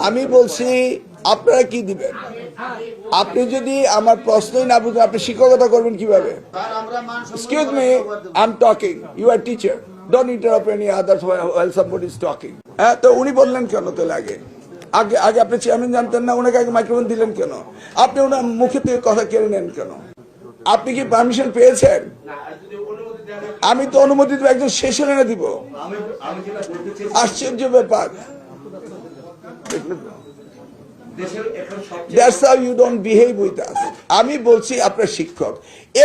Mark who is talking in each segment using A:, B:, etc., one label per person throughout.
A: আমি বলছি আপনারা কি দিবেন? আপনি যদি আমার প্রশ্নই না বুঝেন আপনি শিক্ষকতা করবেন কিভাবে? Excuse me, I am talking, you are teacher, don't interrupt any others while somebody is talking. হ্যাঁ, তো উনি বললেন কেন তো আগে আগে আগে আপনি চেয়ারম্যান জানতেন না, ওনাকে আগে মাইক্রোফোন দিলেন কেন? আপনি ওনার মুখে থেকে কথা কেড়ে নেন কেন? আপনি কি পারমিশন পেয়েছেন? আমি তো অনুমতি দেবো, একজন শেষ হলে না দিব। আশ্চর্য ব্যাপার। That's how you don't behave with us. আমি বলছি আপনার শিক্ষক,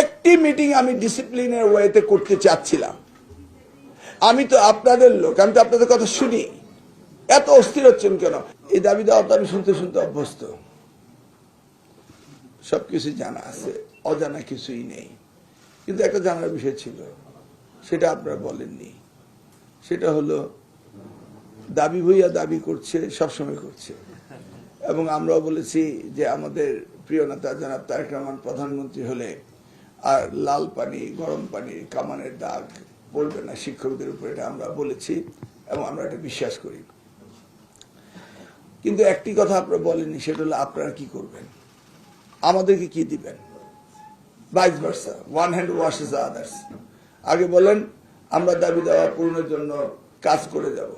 A: একটি মিটিং আমি ডিসিপ্লিনের ওয়েতে করতে চাচ্ছিলাম। আমি তো আপনাদের লোক, আমি তো আপনাদের কথা শুনি। এত অস্থির হচ্ছেন কেন? এই দাবি দাওয়া তো আমি শুনতে শুনতে অভ্যস্ত, সবকিছু জানা আছে, অজানা কিছুই নেই। কিন্তু একটা জানার বিষয় ছিল, সেটা আপনারা বলেননি। সেটা হলো দাবি ভুইয়া দাবি করছে, সবসময় করছে। এবং আমরাও বলেছি যে আমাদের প্রিয় নেতা জনাব তারেক রহমান প্রধানমন্ত্রী হলে আর লাল পানি গরম পানি কামানের দাগ পড়বে না শিক্ষকদের উপর, এটা আমরা বলেছি এবং আমরা এটা বিশ্বাস করি। কিন্তু একটি কথা আপনারা বলেননি, সেটা হলো আপনারা কি করবেন, আমাদেরকে কি দিবেন? Vice versa, one hand washes the others. আগে বলেন আমরা দাবি দেওয়া পূরণের জন্য কাজ করে যাব,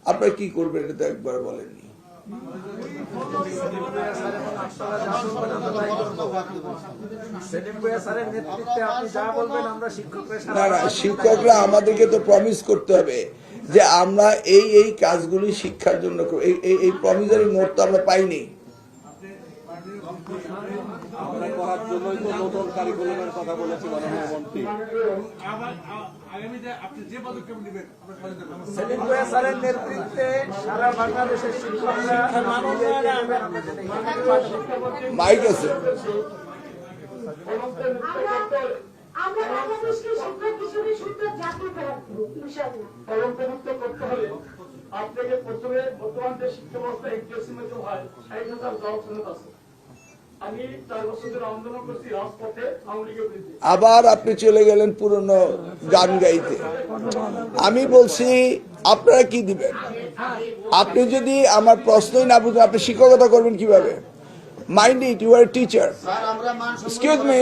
A: আপনারা কি করবেন এটা তো একবার বলেননি। না না, শিক্ষকরা আমাদেরকে তো প্রমিস করতে হবে যে আমরা এই এই কাজগুলি শিক্ষার জন্য এই প্রমিসারি নোট তো আমরা পাইনি। মাইক আছে,
B: আমরা বাংলাদেশকে শিক্ষক হিসেবে সুন্দর জাতি করতে হলে আপনাকে প্রথমে বর্তমান যে শিক্ষা ব্যবস্থা এনটিএসসির মধ্যে হয় ৬০,০০০ জব শূন্য আছে। আমি ৪ বছর ধরে আন্দোলন করছি রাজপথে আওয়ামী লীগের বিরুদ্ধে।
A: আবার আপনি চলে গেলেন পুরনো গান গাইতে। আমি বলছি আপনারা কি দিবেন? আপনি যদি আমার প্রশ্নই না বুঝেন আপনি শিক্ষকতা করবেন কিভাবে? Mind it, you are a teacher. Excuse me,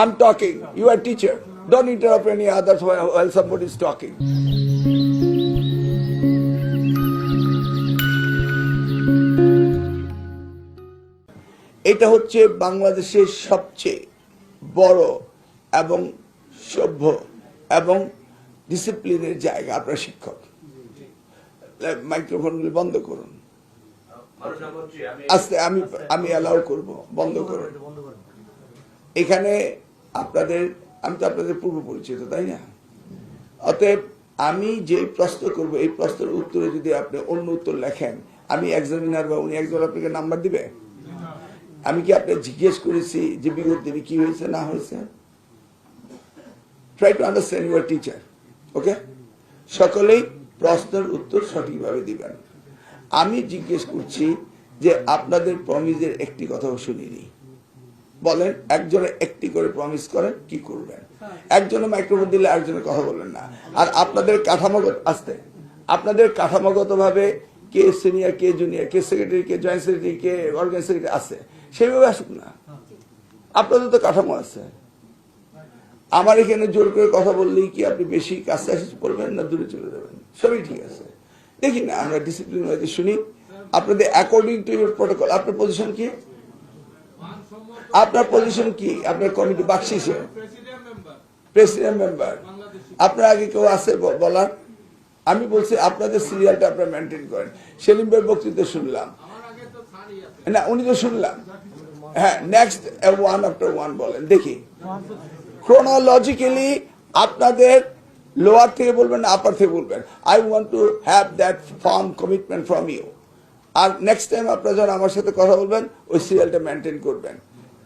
A: I'm talking. You are a teacher. Don't interrupt any others while somebody is talking. এটা হচ্ছে বাংলাদেশের সবচেয়ে বড় এবং সভ্য এবং ডিসিপ্লিনের জায়গা। আপনার শিক্ষক, মাইক্রোফোনগুলি বন্ধ করুন। আস্তে আমি অ্যালাউ করব, বন্ধ করুন। এখানে আপনাদের, আমি তো আপনাদের পূর্ব পরিচিত, তাই না? অতএব আমি যে প্রশ্ন করব এই প্রশ্নের উত্তরে যদি আপনি অন্য উত্তর লেখেন, আমি এক্সামিনার বা উনি একজন আপনাকে নাম্বার দিবে? আমি কি আপনি জিজ্ঞেস করেছি যে বিগত দিনে কি হয়েছে না হয়েছে? Try to understand your teacher, okay? সকলেই প্রশ্নের উত্তর সঠিকভাবে দিবেন। আমি জিজ্ঞেস করছি যে আপনাদের প্রমিসের একটি কথাও শুনিনি। বলেন, একজনে একটি করে প্রমিস করেন, কি করবেন? একজনে মাইক্রোফোন দিলে একজনের কথা বলবেন না। আর আপনাদের কাঠামোগত আসতে, আপনাদের কাঠামোগত ভাবে কে সিনিয়র, কে জুনিয়র, কে সেক্রেটারি, কে জয়েন্ট সেক্রেটারি, কে অর্গানাইজ সেক্রেটারি আছে, সেইভাবে আসুক না। আপনাদের তো কাঠামো আছে। আমার এখানে জোর করে কথা বললেই কি আপনি বেশি কাছে পড়বেন না দূরে চলে যাবেন? সবই ঠিক আছে, দেখি না আমরা ডিসিপ্লিন ওয়েতে শুনি। আপনাদের অ্যাকর্ডিং টু ইউর প্রটোকল, আপনার পজিশন কি? আপনার পজিশন কি? আপনার কমিটি বাকশিসে প্রেসিডেন্ট মেম্বার, আপনার আগে কেউ আছে বলার? আমি বলছি আপনাদের সিরিয়ালটা আপনারা মেনটেন করেন। সেলিম ভাইয়ের বক্তৃতা শুনলাম না, উনি তো শুনলাম। হ্যাঁ, নেক্সট ওয়ান আফটার ওয়ান বলেন দেখি। ক্রোনোলজিক্যালি আপনাদের লোয়ার থেকে বলবেন না আপার থেকে বলবেন। I want to have that firm commitment from you. আর নেক্সট টাইম আপনারা যখন আমার সাথে কথা বলবেন ওই সিরিয়ালটা মেনটেন করবেন।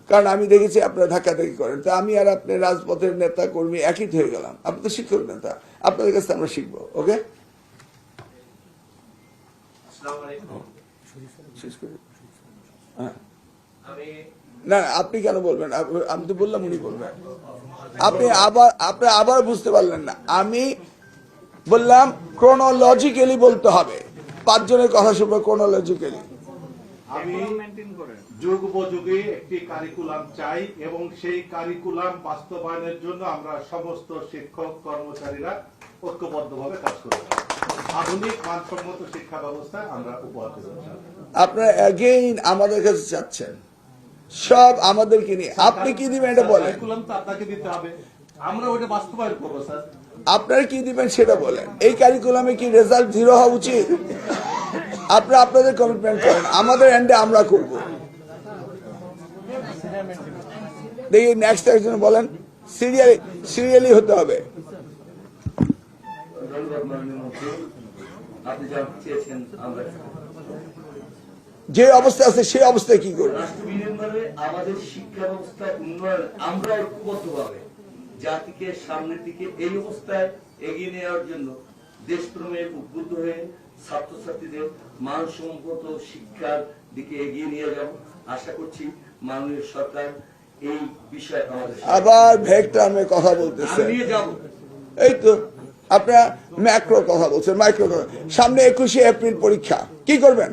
A: কারণ আমি দেখেছি আপনারা ধাক্কাধাক্কি করেন। তো আমি আর আপনি রাজপথের নেতা কর্মী একই হয়ে গেলাম। আপনি তো শিক্ষক নেতা, আপনাদের কাছে আমরা শিখবো, ওকে? না, আপনি কেন বলবেন? আমি তো বললাম উনি বলবেন। আপনি আবার বুঝতে পারলেন না। আমি বললাম ক্রোনোলজিক্যালি বলতে হবে, 5 জনের কথা শুনবো ক্রোনোলজিক্যালি।
C: আমি যুগ উপযোগী একটি কারিকুলাম চাই এবং সেই কারিকুলাম বাস্তবায়নের জন্য আমরা সমস্ত শিক্ষক কর্মচারীরা ঐক্যবদ্ধভাবে কাজ করব। আধুনিক মানসম্মত শিক্ষা ব্যবস্থা আমরা উপহার দেব।
A: আপনারা অ্যাগেইন আমাদের কাছে চাচ্ছেন সব আমাদেরকে নিয়ে, আপনি কি দিবেন এটা বলেন।
C: কারিকুলাম তো আপনাকে দিতে হবে, আমরা ওটা বাস্তবায়ন করবো স্যার।
A: আপনারা কি দিবেন সেটা বলেন। এই কারিকুলামে কি রেজাল্ট 0 হওয়া উচিত? আপনারা আপনাদের কমিটমেন্ট করেন, আমাদের এন্ডে আমরা করব। দেখি নেক্সট একজন বলেন। সিরিয়ালি হতে হবে।
D: আপনি যা চেয়েছেন আমরা
A: যে অবস্থা আছে সেই অবস্থায় কি করব?
D: রাষ্ট্র বিনির্মাণে আমাদের শিক্ষা ব্যবস্থা উন্নয়ন আমরা ঐক্যবদ্ধভাবে জাতিকে সামনের দিকে এই অবস্থায় এগিয়ে নেওয়ার জন্য দেশপ্রেমে উদ্বুদ্ধ হয়ে ছাত্রছাত্রীদের মানসম্মত শিক্ষার দিকে এগিয়ে নিয়ে যাব। আশা করছি মাননীয় সরকার এই বিষয়ে আমাদের
A: আবার ভেগ টার্মে কথা বলতেছেন।
D: নিয়ে যাব।
A: এই তো আপনারা ম্যাক্রো কথা বলছেন, মাইক্রো কথা। সামনে 21শে এপ্রিল পরীক্ষা, কি করবেন?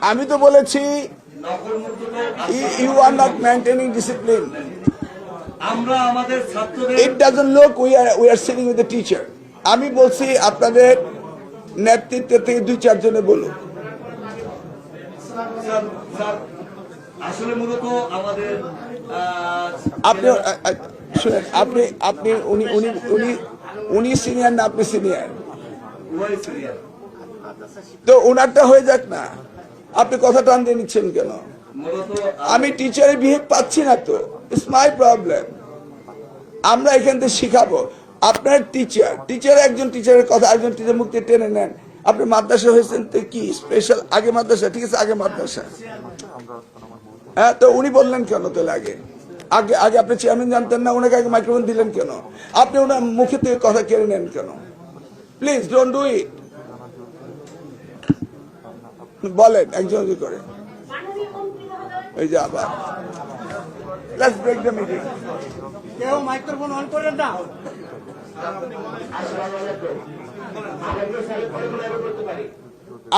A: আমি তো বলেছি you are not maintaining discipline.
D: আমরা আমাদের ছাত্রদের
A: it doesn't look we are sitting with the teacher. আমি বলছি আপনাদের নেতৃত্ব থেকে 2-4 জনে বলুন।
D: স্যার, আসলে মূলত আমাদের
A: আপনি শুনেন, আপনি উনি সিনিয়র না আপনি সিনিয়র?
D: উভয় সিরিয়াল
A: তো ওনারটা হয়ে যাক না, আপনি কথা টান দিয়ে নিচ্ছেন কেন?
D: মূলত
A: আমি টিচারের বিহেভ পাচ্ছি না তো, ইটস মাই প্রবলেম। আমরা এখান থেকে শিখাবো। আপনার টিচার একজন টিচারের কথা একজন টিচার মুখ থেকে টেনে নেন। আপনি মাদ্রাসা হয়েছেন তো কি স্পেশাল? আগে মাদ্রাসা, ঠিক আছে, আগে মাদ্রাসা। হ্যাঁ, তো উনি বললেন কেন তাহলে আগে আগে আগে আপনি চেয়ারম্যান জানতেন না, ওনাকে আগে মাইক্রোফোন দিলেন কেন? আপনি ওনার মুখে থেকে কথা কেড়ে নেন কেন? Please don't do it. বলেন একজন করে। এই যে আবার লেটস ব্রেক দ্য মিটিং।
E: কেউ মাইক্রোফোন অন করেন না।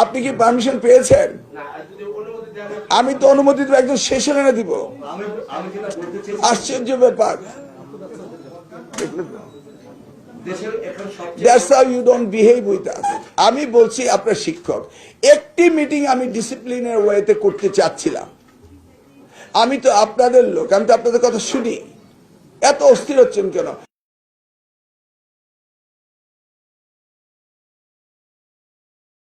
A: আপনি কি পারমিশন পেয়েছেন? আমি তো অনুমতি দেব, একজন শেষে এনে দিব।
D: আমি যেটা বলতে চাই
A: আশ্চর্য ব্যাপার।
D: দেশের এখন সবচেয়ে
A: That's how you don't behave with us. আমি বলছি আপনার শিক্ষক, একটি মিটিং আমি ডিসিপ্লিনের ওয়েতে করতে চাচ্ছিলাম। আমি তো আপনাদের লোক, আমি তো আপনাদের কথা শুনি। এত অস্থির হচ্ছেন কেন?